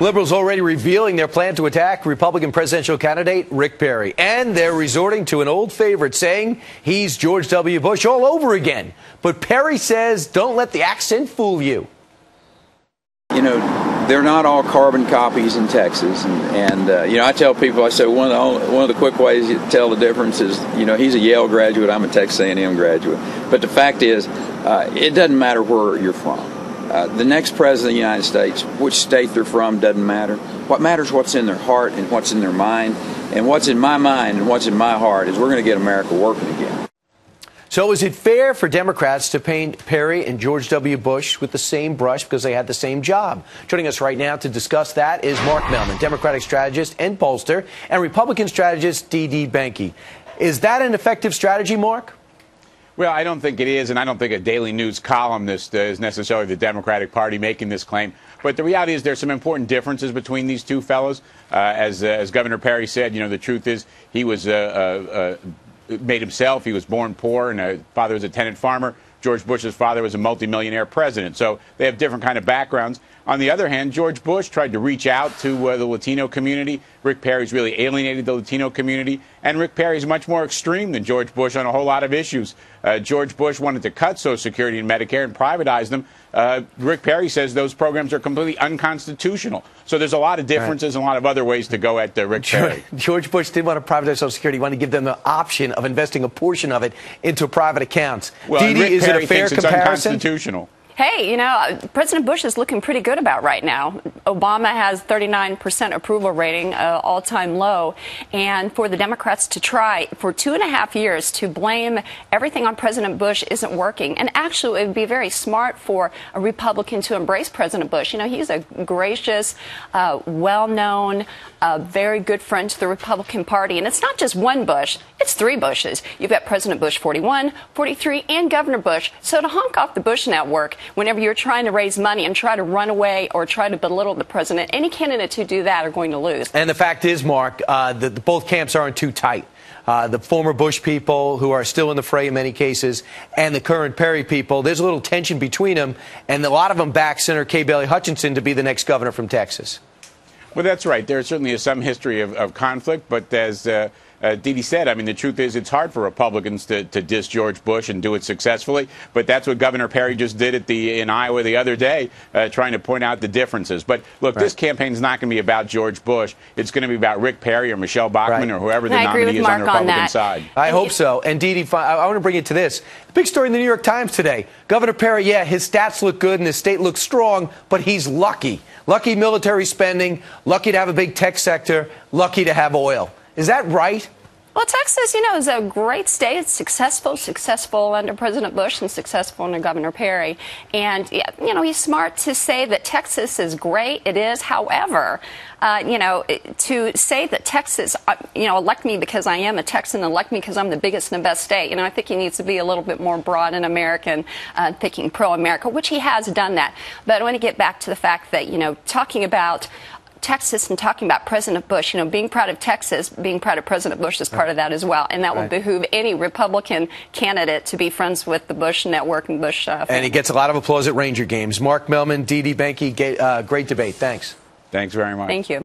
Liberals already revealing their plan to attack Republican presidential candidate Rick Perry. And they're resorting to an old favorite, saying he's George W. Bush all over again. But Perry says, don't let the accent fool you. You know, they're not all carbon copies in Texas. And you know, I tell people, I say one of the quick ways you tell the difference is, you know, he's a Yale graduate, I'm a Texas A&M graduate. But the fact is, it doesn't matter where you're from. The next president of the United States, which state they're from, doesn't matter. What matters is what's in their heart and what's in their mind. And what's in my mind and what's in my heart is we're going to get America working again. So is it fair for Democrats to paint Perry and George W. Bush with the same brush because they had the same job? Joining us right now to discuss that is Mark Mellman, Democratic strategist and pollster, and Republican strategist D.D. Benke. Is that an effective strategy, Mark? Well, I don't think it is, and I don't think a Daily News columnist is necessarily the Democratic Party making this claim. But the reality is there's some important differences between these two fellows. As Governor Perry said, you know, the truth is he was made himself. He was born poor, and his father was a tenant farmer. George Bush's father was a multimillionaire president. So they have different kind of backgrounds. On the other hand, George Bush tried to reach out to the Latino community. Rick Perry's really alienated the Latino community. And Rick Perry's much more extreme than George Bush on a whole lot of issues. George Bush wanted to cut Social Security and Medicare and privatize them. Rick Perry says those programs are completely unconstitutional. So there's a lot of differences and a lot of other ways to go at Rick Perry. George Bush didn't want to privatize Social Security. He wanted to give them the option of investing a portion of it into private accounts. Well, Dee, is it a fair comparison? Unconstitutional. Hey, you know, President Bush is looking pretty good about right now. Obama has 39% approval rating, all-time low. And for the Democrats to try for 2.5 years to blame everything on President Bush isn't working. And actually, it would be very smart for a Republican to embrace President Bush. You know, he's a gracious, well-known, very good friend to the Republican Party. And it's not just one Bush, it's 3 Bushes. You've got President Bush 41, 43, and Governor Bush. So to honk off the Bush network whenever you're trying to raise money and try to run away or try to belittle the president, any candidates who do that are going to lose. And the fact is, Mark, that both camps aren't too tight. The former Bush people, who are still in the fray in many cases, and the current Perry people, there's a little tension between them, and a lot of them back Senator Kay Bailey Hutchinson to be the next governor from Texas. Well, that's right. There certainly is some history of conflict, but as Dee said, I mean, the truth is it's hard for Republicans to diss George Bush and do it successfully, but that's what Governor Perry just did in Iowa the other day, trying to point out the differences. But look, this campaign is not going to be about George Bush. It's going to be about Rick Perry or Michelle Bachmann or whoever the nominee is on the Republican side. I hope so. And Dee, I want to bring it to this. The big story in the New York Times today. Governor Perry, yeah, his stats look good and his state looks strong, but he's lucky. Lucky military spending, lucky to have a big tech sector, lucky to have oil. Is that right? Well, Texas, you know, is a great state. It's successful under President Bush and successful under Governor Perry. And, you know, he's smart to say that Texas is great. It is. However, you know, to say that Texas, you know, elect me because I am a Texan, elect me because I'm the biggest and best state, you know, I think he needs to be a little bit more broad and American, thinking pro-America, which he has done that. But I want to get back to the fact that, you know, talking about Texas and talking about President Bush, you know, being proud of Texas, being proud of President Bush is part of that as well. And that will behoove any Republican candidate to be friends with the Bush network and Bush family. And he gets a lot of applause at Ranger games. Mark Mellman, D.D. Benke, great debate. Thanks. Thanks very much. Thank you.